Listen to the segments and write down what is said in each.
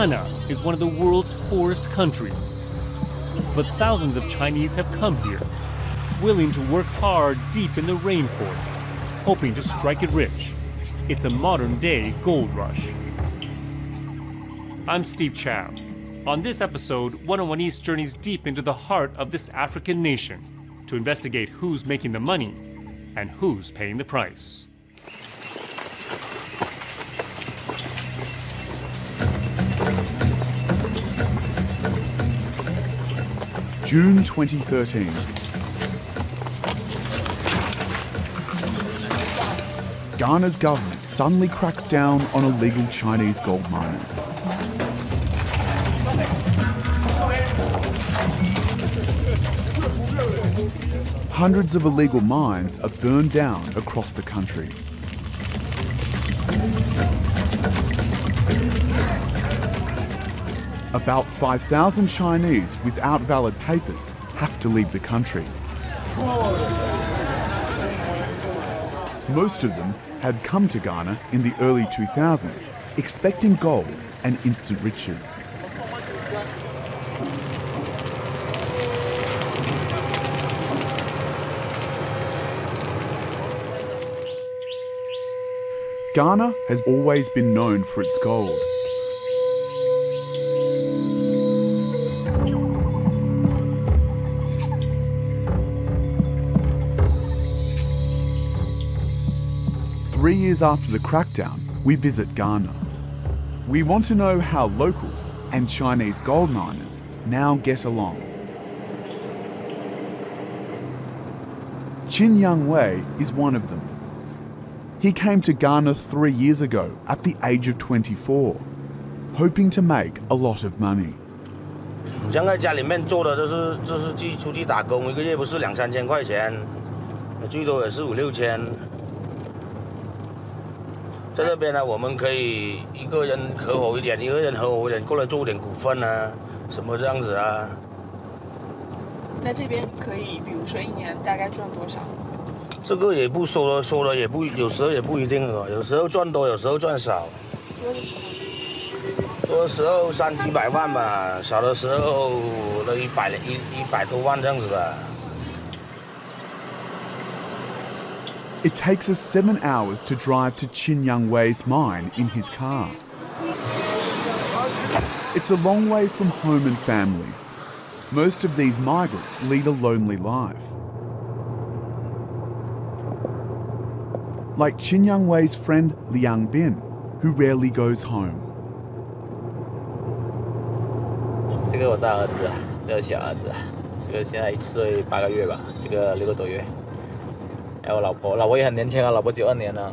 Ghana is one of the world's poorest countries. But thousands of Chinese have come here, willing to work hard deep in the rainforest, hoping to strike it rich. It's a modern-day gold rush. I'm Steve Chow. On this episode, 101 East journeys deep into the heart of this African nation to investigate who's making the money and who's paying the price. June 2013. Ghana's government suddenly cracks down on illegal Chinese gold miners. Hundreds of illegal mines are burned down across the country. About 5,000 Chinese without valid papers have to leave the country. Most of them had come to Ghana in the early 2000s, expecting gold and instant riches. Ghana has always been known for its gold. Three years after the crackdown, we visit Ghana. We want to know how locals and Chinese gold miners now get along. Chin Young Wei is one of them. He came to Ghana 3 years ago at the age of 24, hoping to make a lot of money. 现在家里面做的就是出去打工，一个月不是2、3千块钱，最多也是5、6千。在这边呢，我们可以一个人合伙一点，一个人合伙一点，过来做点股份啊，什么这样子啊。那这边可以，比如说一年大概赚多少？这个也不说了也不，有时候也不一定哦，有时候赚多，有时候赚少。多的时候？多的时候3、几百万吧，少的时候都100多万这样子吧。It takes us 7 hours to drive to Chin Young Wei's mine in his car. It's a long way from home and family. Most of these migrants lead a lonely life. Like Chin Young Wei's friend Liang Bin, who rarely goes home. 这个我大儿子啊，这个小儿子啊，这个现在1岁8个月吧，这个6个多月。还有我老婆也很年轻啊，老婆92年了，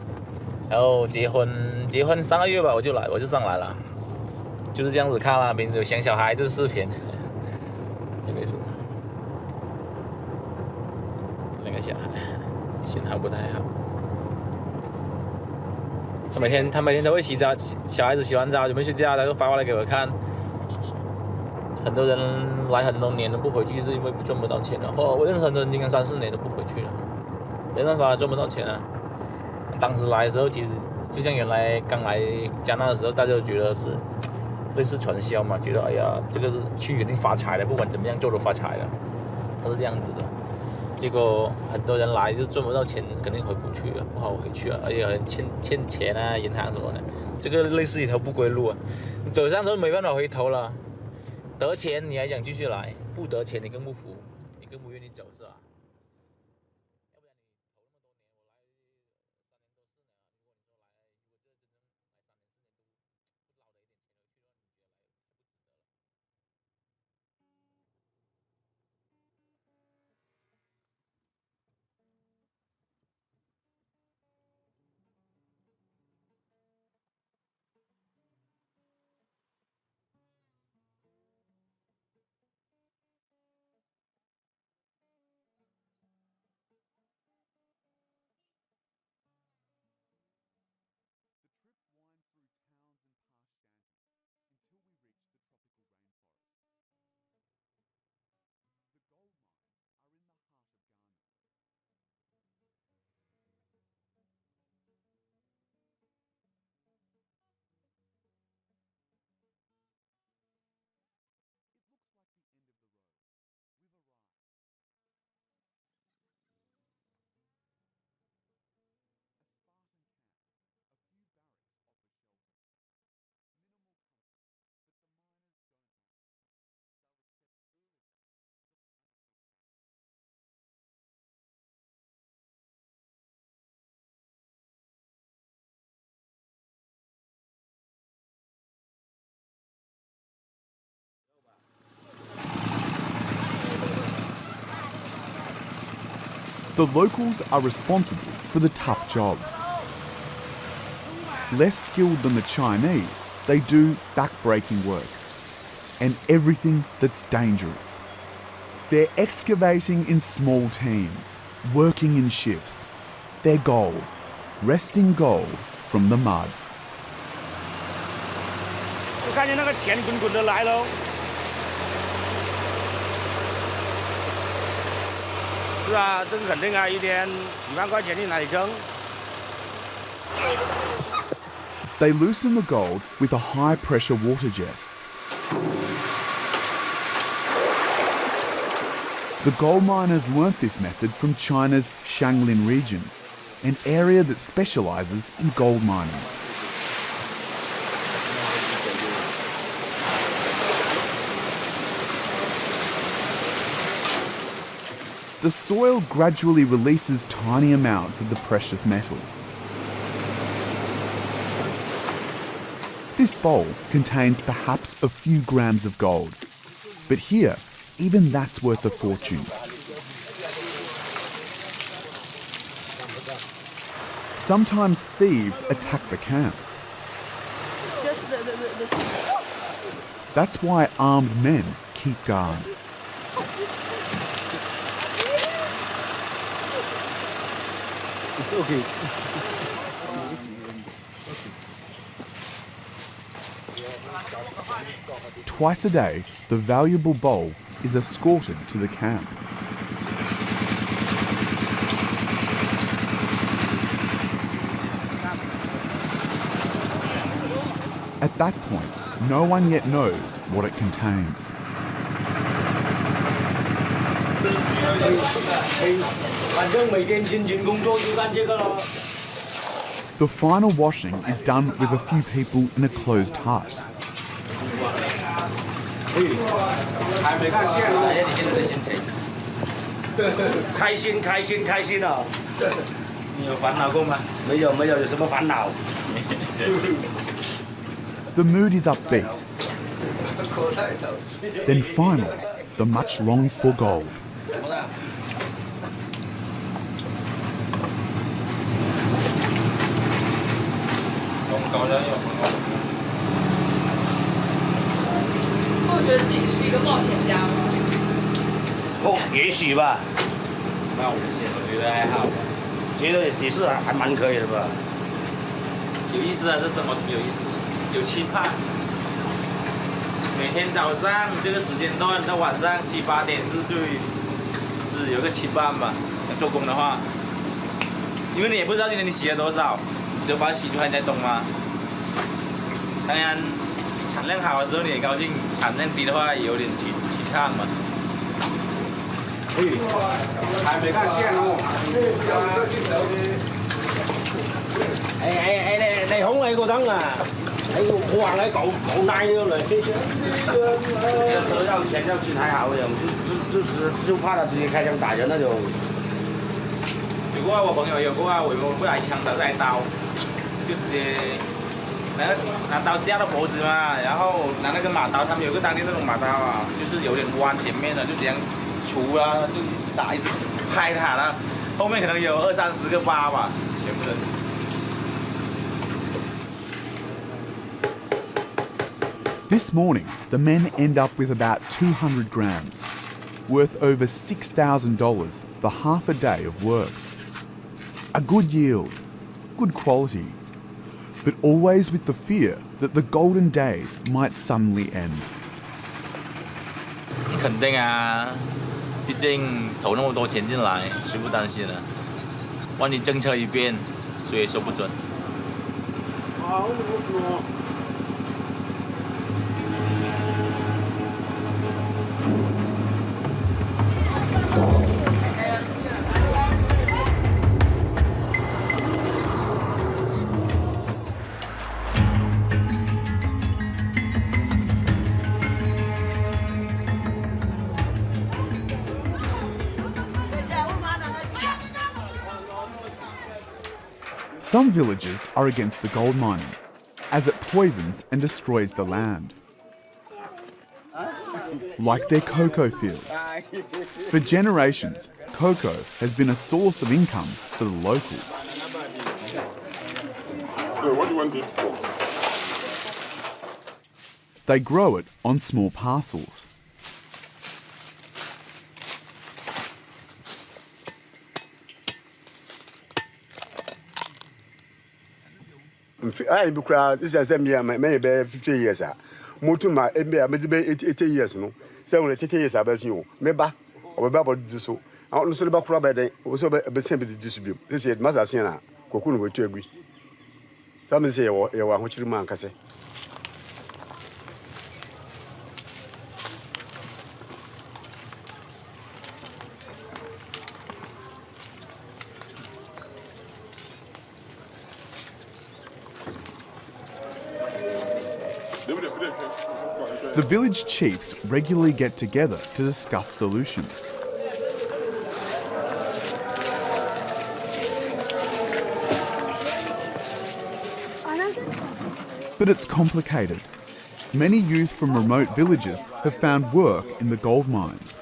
然后结婚3个月吧，我就上来了，就是这样子看啦。平时有想小孩子视频，也没什么。那个小孩信号不太好。他每天都会洗澡，小孩子洗完澡准备睡觉，他就发过来给我看。很多人来很多年都不回去，是因为赚不到钱了。我认识很多人，今年3、4年都不回去了，没办法，赚不到钱啊。当时来的时候，其实就像原来刚来加拿大的时候，大家都觉得是类似传销嘛，觉得哎呀，这个是去肯定发财了，不管怎么样做都发财了，他是这样子的。结果很多人来就赚不到钱，肯定回不去了，不好回去了，而且很欠钱啊，银行什么的，这个类似一条不归路啊。你走上头没办法回头了，得钱你还想继续来，不得钱你更不服，你更不愿意走，是吧？ The locals are responsible for the tough jobs. Less skilled than the Chinese, they do back-breaking work and everything that's dangerous. They're excavating in small teams, working in shifts. Their goal, wresting gold from the mud. 我看见那个钱滚滚的来了。是啊，这个肯定啊，一天几万块钱你哪里挣？ They loosen the gold with a high-pressure water jet. The gold miners learnt this method from China's Shanglin region, an area that specialises in gold mining. The soil gradually releases tiny amounts of the precious metal. This bowl contains perhaps a few grams of gold, but here, even that's worth a fortune. Sometimes thieves attack the camps. That's why armed men keep guard. It's okay. Twice a day, the valuable bowl is escorted to the camp. At that point, no one yet knows what it contains. The final washing is done with a few people in a closed hut. 开心开心开心哦！你有烦恼过吗？没有没有，有什么烦恼？ The mood is upbeat. Then finally, the much longed for gold. Oh, 也许吧。那我觉得还好，觉得也是还蛮可以的吧。有意思啊，这生活有意思，有期盼。每天早上这个时间段到晚上7、8点是有个期盼吧。做工的话，因为你也不知道今天你洗了多少，只有把它洗出来你才懂嘛。当然，产量好的时候你也高兴，产量低的话也有点惆怅嘛。 还没看见哦。你好你個燈啊！我話你狗奶咗嚟。有時候要錢要錢還好一點，就怕他直接開槍打人那種。有過啊，我朋友有過啊，我不來槍的，是來刀，就直接拿刀架到脖子嘛，然后拿那个马刀，他们有个当地那种马刀啊，就是有点弯前面的，就这样。 除啊，就一直打，一直拍他了，后面可能有20、30个疤吧，全部人。This morning, the men end up with about 200 grams, worth over $6,000 for half a day of work. A good yield, good quality, but always with the fear that the golden days might suddenly end. 肯定啊。 毕竟投那么多钱进来，谁不担心呢？万一政策一变，谁也说不准。Some villagers are against the gold mining, as it poisons and destroys the land. like their cocoa fields. For generations, cocoa has been a source of income for the locals. What do you want it for? They grow it on small parcels. This is maybe 50 years. Motuma, maybe 80 years. No, 80 years. I bet you. Maybe or about do so. I want to say about Robert, also a simple distribute. This is Mazasina, Cocoon with you agree. Tell me, say, you are what you man can say. The village chiefs regularly get together to discuss solutions. But it's complicated. Many youth from remote villages have found work in the gold mines.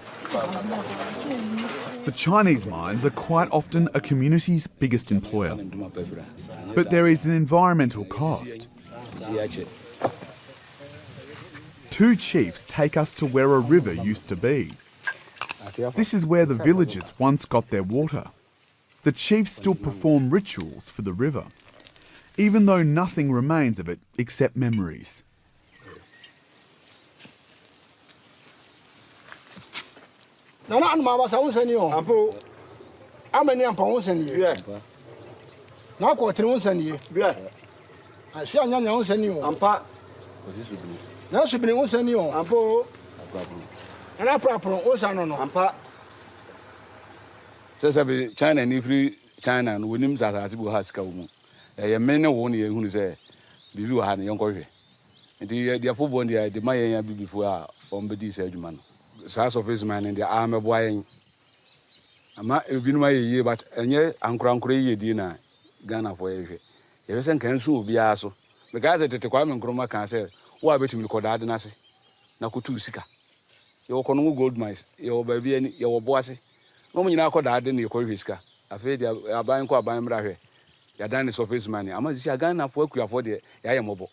The Chinese mines are quite often a community's biggest employer. But there is an environmental cost. Two chiefs take us to where a river used to be. This is where the villagers once got their water. The chiefs still perform rituals for the river, even though nothing remains of it except memories. Now she been on sending you. Ampo. And I proper Osano. Ampa. Says China and free China and Williams as Azibu has come. A man won't hear who say, Bibu had a young coffee. And the football the Maya before on the Sedman. Sass of his man and the arm of wine. I'm not been my year, but and yet I'm crown crazy dinner. Ghana for a if I send Kensu be also. The guys at the Kwame Chroma can say, why bet me called Adenasi? Nakutu Sika. Your Congo gold mines, your baby and your bossy. No, you now called Aden, your Corvisca. I feel you are buying quite buying Brahe. Your done is of his money. I must see a gun of work you afford the Yayamobile.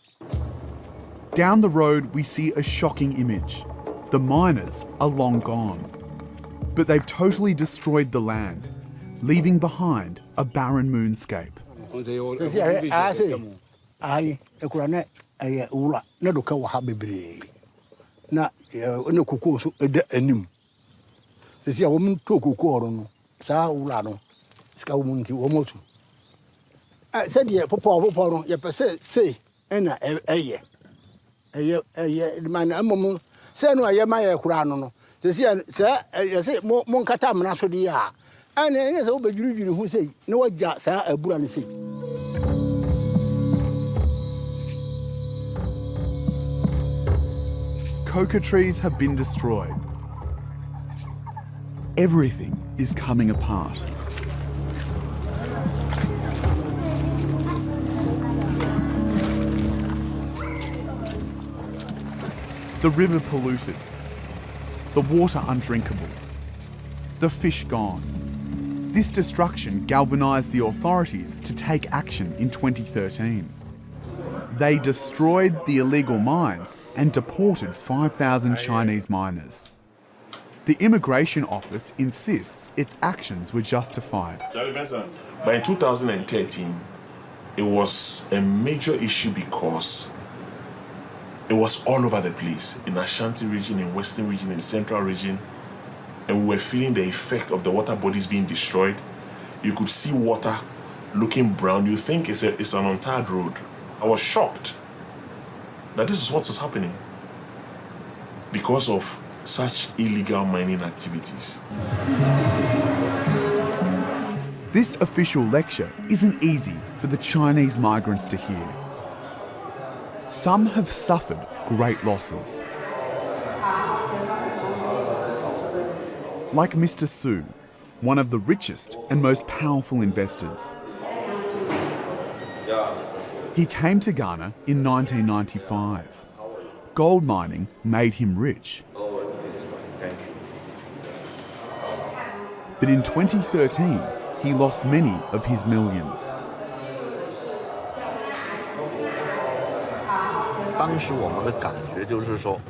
Down the road, we see a shocking image. The miners are long gone. But they've totally destroyed the land, leaving behind a barren moonscape. I ura na do ka wa ha bebre na no kokoo so eda anim se sia wo mun to kokoo ro no sa ura no ska wo mun ki wo motu se de popo no ye pese sei na eye man amom se no aye ma ye kura no se sia se ye se mon kata mna so de ya ana ne se wo bedwirudwiri hu sei na wagya sa abura ne sei. Cocoa trees have been destroyed. Everything is coming apart. The river polluted, the water undrinkable, the fish gone. This destruction galvanised the authorities to take action in 2013. They destroyed the illegal mines and deported 5,000 Chinese miners. The Immigration Office insists its actions were justified. By 2013, it was a major issue because it was all over the place, in Ashanti region, in Western region, in Central region, and we were feeling the effect of the water bodies being destroyed. You could see water looking brown. You think it's an untarred road. I was shocked that this is what is happening because of such illegal mining activities. This official lecture isn't easy for the Chinese migrants to hear. Some have suffered great losses. Like Mr. Su, one of the richest and most powerful investors. He came to Ghana in 1995. Gold mining made him rich, but in 2013 he lost many of his millions. 当时我们的感觉就是说，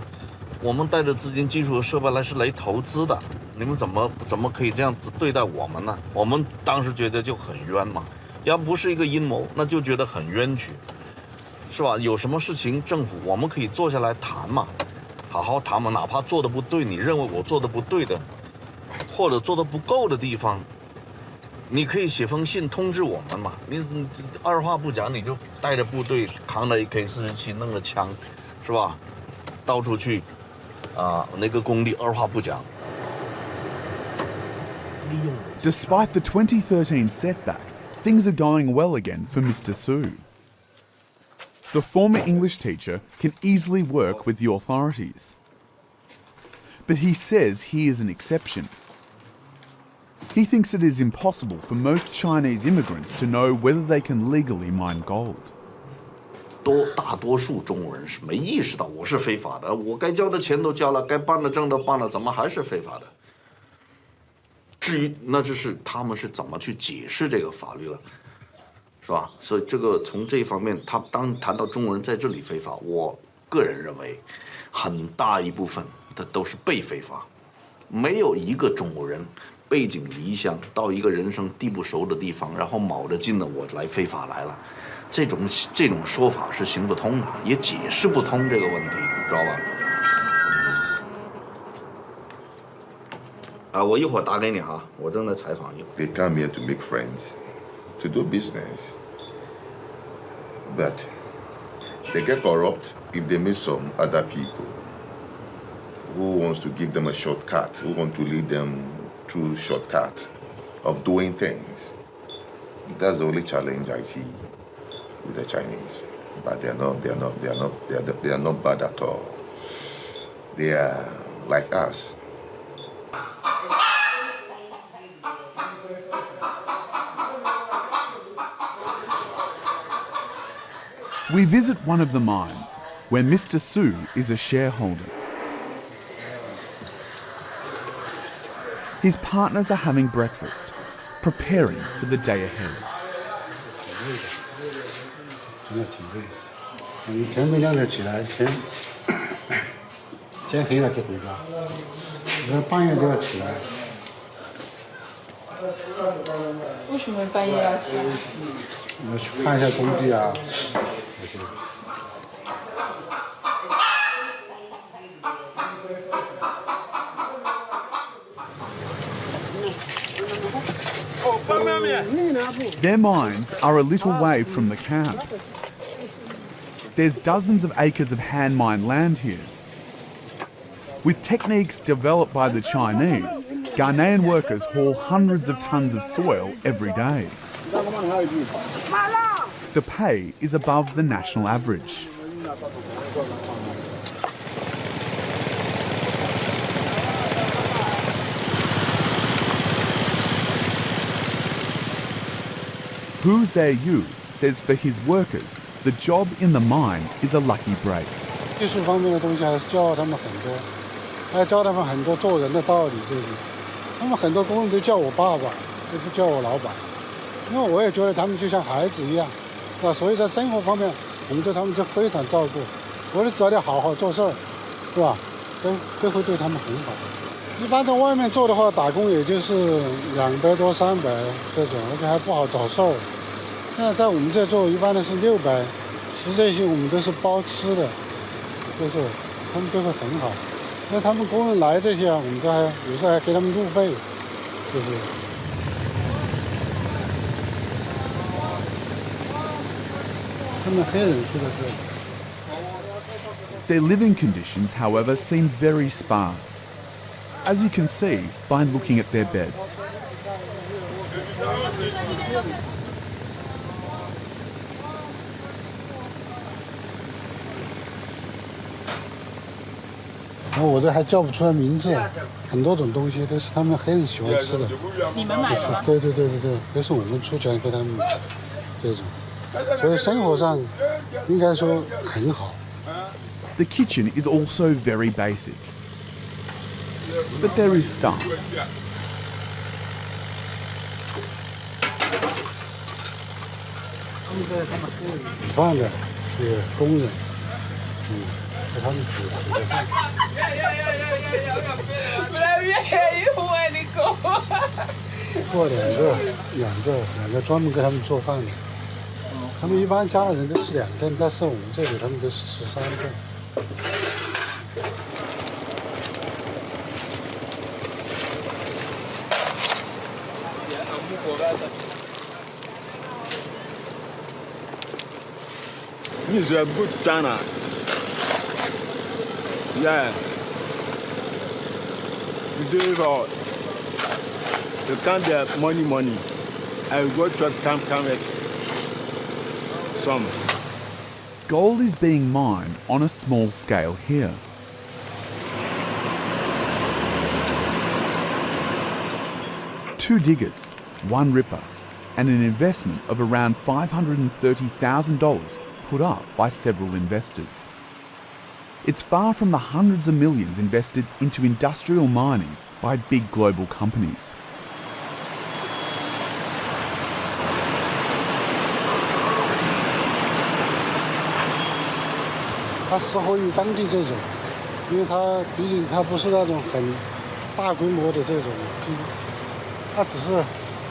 我们带着资金、技术和设备来是来投资的，你们怎么可以这样子对待我们呢？我们当时觉得就很冤嘛，要不是一个阴谋，那就觉得很冤屈，是吧？有什么事情政府我们可以坐下来谈嘛，好好谈嘛，哪怕做的不对，你认为我做的不对的，或者做的不够的地方，你可以写封信通知我们嘛。你二话不讲，你就带着部队扛着 AK-47，弄着枪，是吧？到处去，那个工地二话不讲。Despite the 2013 setback, things are going well again for Mr. Su. The former English teacher can easily work with the authorities. But he says he is an exception. He thinks it is impossible for most Chinese immigrants to know whether they can legally mine gold. 大多数中国人是没意识到我是非法的，我该交的钱都交了，该办的证都办了，怎么还是非法的？至于那就是他们是怎么去解释这个法律了，是吧？所以这个从这一方面，他当谈到中国人在这里非法，我个人认为，很大一部分的都是被非法，没有一个中国人背井离乡到一个人生地不熟的地方，然后卯着劲的我来非法来了。这种说法是行不通的，也解释不通这个问题，知道吧？我一会儿打给你哈，我正在采访一会儿。 They come here to make friends, to do business, but they get corrupt if they meet some other people who wants to give them a shortcut, who want to lead them through shortcut of doing things. That's the only challenge I see with the Chinese, but they are not bad at all. They are like us. We visit one of the mines, where Mr. Su is a shareholder. His partners are having breakfast, preparing for the day ahead. 真的挺累的，你天没亮就起来，天黑了就回家，你半夜都要起来。为什么半夜要起来？我去看一下工地啊，那些。Their mines are a little way from the camp. There's dozens of acres of hand mined land here. With techniques developed by the Chinese, Ghanaian workers haul hundreds of tons of soil every day. The pay is above the national average. Hu Zheyu says for his workers, the job in the mine is a lucky break. 技术方面的东西还是教他们很多，还教他们很多做人的道理这些。他们很多工人都叫我爸爸，都不叫我老板，因为我也觉得他们就像孩子一样，是吧？所以在生活方面，我们对他们就非常照顾。我们只要你好好做事儿，是吧？都会对他们很好。一般在外面做的话，打工也就是200多、300这种，而且还不好找事儿。现在在我们这做，一般的是600，实际性我们都是包吃的，就是他们都会很好。那他们工人来这些，我们都还有时候还给他们路费，就是。他们黑人住在这里。Their living conditions, however, seem very sparse, as you can see by looking at their beds. 然后我这还叫不出来名字，很多种东西都是他们黑人喜欢吃的。你们买的吗？对，都是我们出钱给他们买的这种，所以生活上应该说很好。The kitchen is also very basic, but there is staff. 煮饭的这个工人，给他们煮的饭。做两个专门给他们做饭的。他们一般家里人都吃2顿，但是我们这里他们都是吃3顿。Means you have go to China. Yeah. You do it all. You can't get money. I will go to come it. Some. Gold is being mined on a small scale here. Two diggers, one ripper, and an investment of around $530,000 put up by several investors. It's far from the hundreds of millions invested into industrial mining by big global companies. 它适合于当地这种，因为它毕竟它不是那种很大规模的这种它只是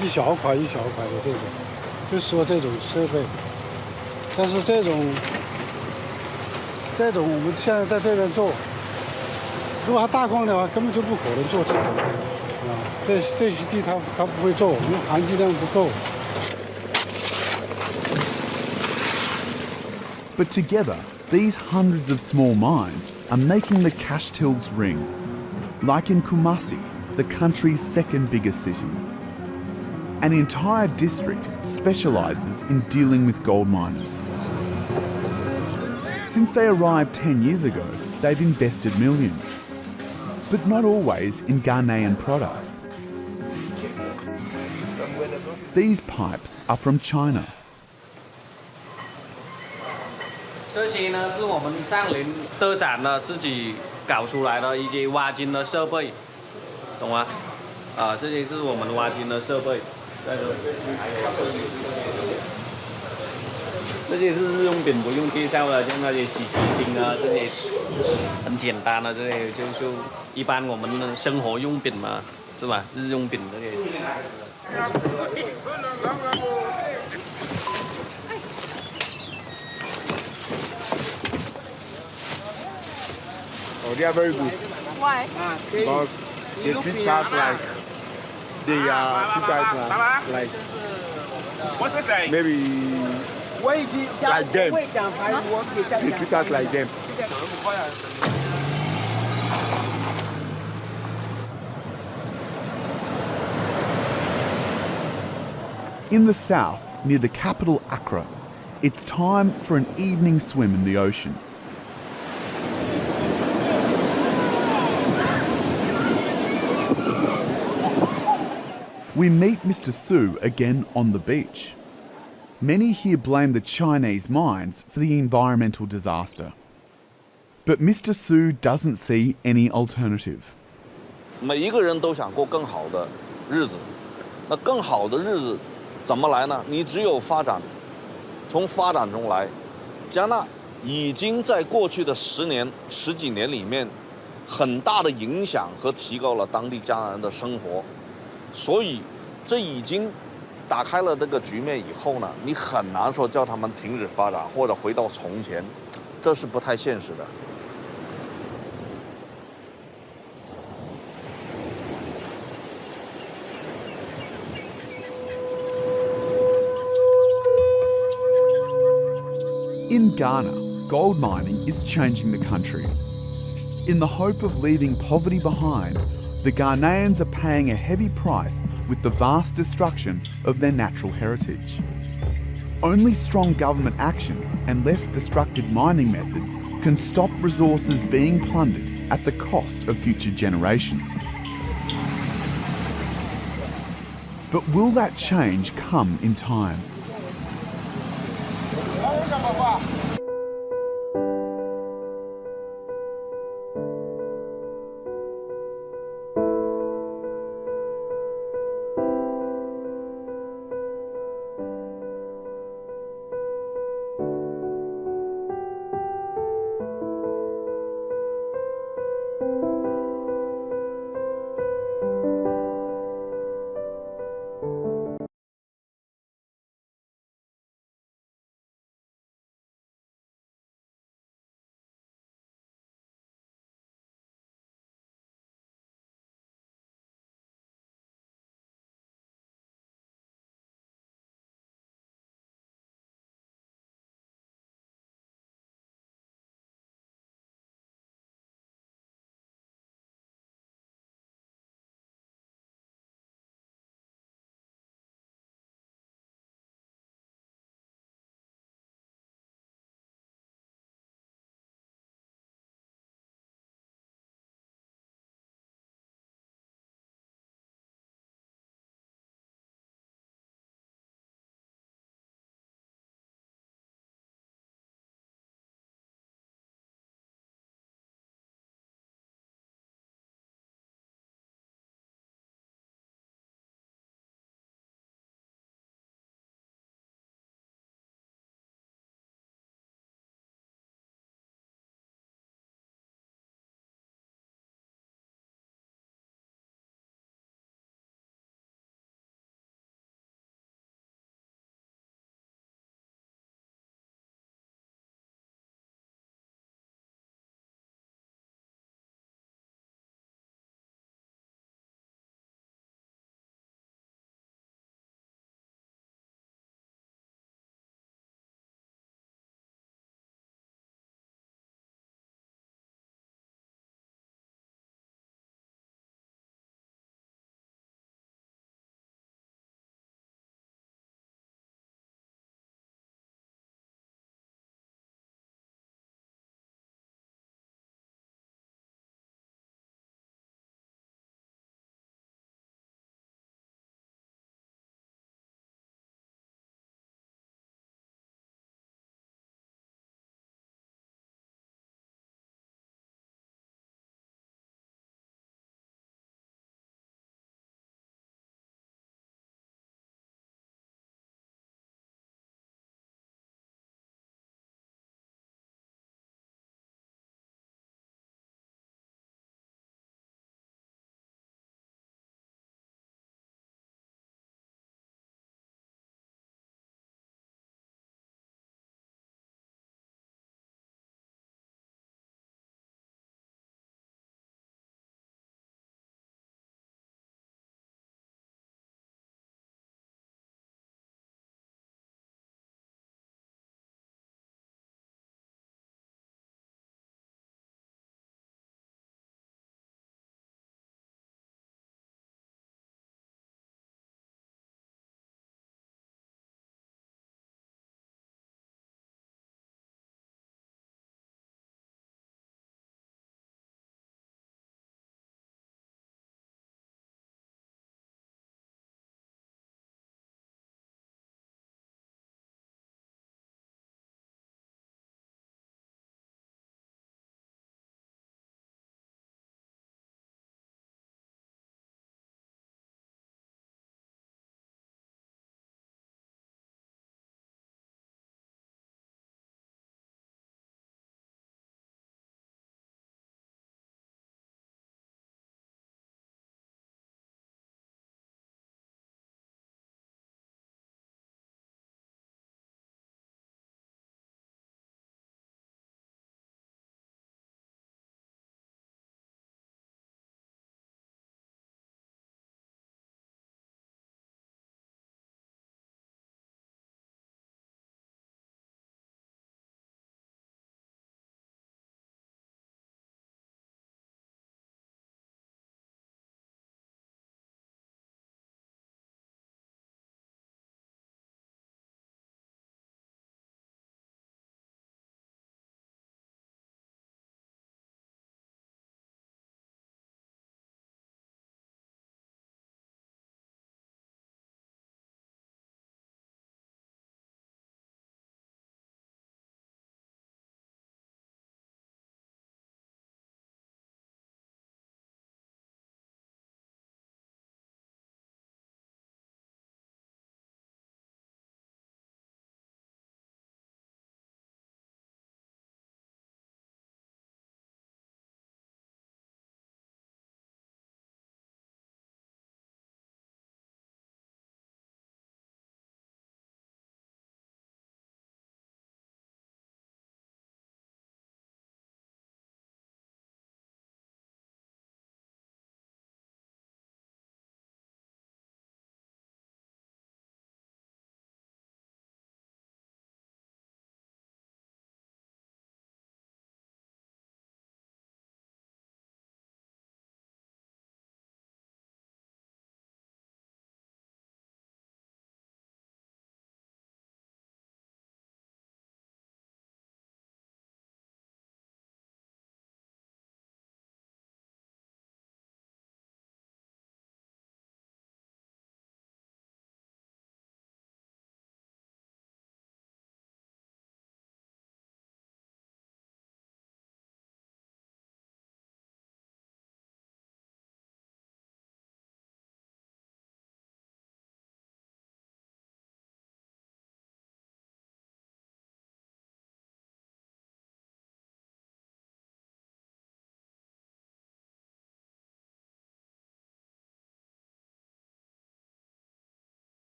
一小块一小块的这种，就说这种设备。但是这种我们现在在这边做，如果它大矿的话，根本就不可能做这种啊。这些地它不会做，因为含金量不够。 But together, these hundreds of small mines are making the cash tills ring, like in Kumasi, the country's second biggest city. An entire district specialises in dealing with gold miners. Since they arrived 10 years ago, they've invested millions, but not always in Ghanaian products. These pipes are from China. 这些呢是我们上林特产呢自己搞出来的一些挖金的设备，懂吗？这些是我们挖金的设备，这些是日用品，不用介绍的，像那些洗洁精啊，这些很简单的，这些就一般我们的生活用品嘛，是吧？日用品这些。 Oh, they are very good. Why? Because they treat us like they treat us like maybe like them. They treat us like them. In the south, near the capital Accra, it's time for an evening swim in the ocean. We meet Mr. Su again on the beach. Many here blame the Chinese mines for the environmental disaster. But Mr. Su doesn't see any alternative. 每一个人都想过更好的日子，那更好的日子怎么来呢？你只有发展，从发展中来。加纳已经在过去的十几年里面，很大的影响和提高了当地加纳人的生活。 所以，这已经打开了这个局面以后呢，你很难说叫他们停止发展或者回到从前，这是不太现实的。In Ghana, gold mining is changing the country. In the hope of leaving poverty behind, the Ghanaians are paying a heavy price with the vast destruction of their natural heritage. Only strong government action and less destructive mining methods can stop resources being plundered at the cost of future generations. But will that change come in time?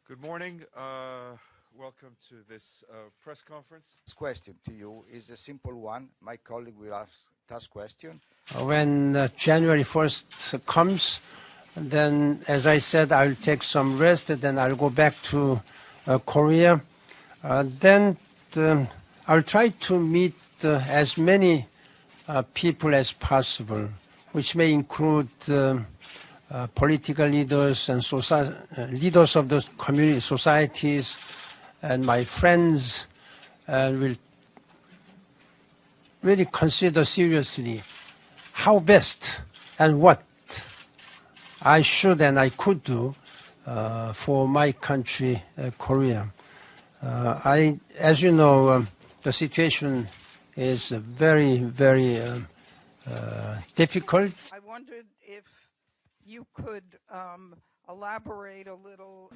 Good morning. Welcome to this press conference. This question to you is a simple one. My colleague will ask question. When January 1st comes, then, as I said, I'll take some rest, and then I'll go back to Korea. Then I'll try to meet as many people as possible, which may include political leaders and leaders of those community societies and my friends, and will really consider seriously how best and what I should and I could do for my country, Korea. As you know, the situation is very, very difficult. I wondered if you could elaborate a little.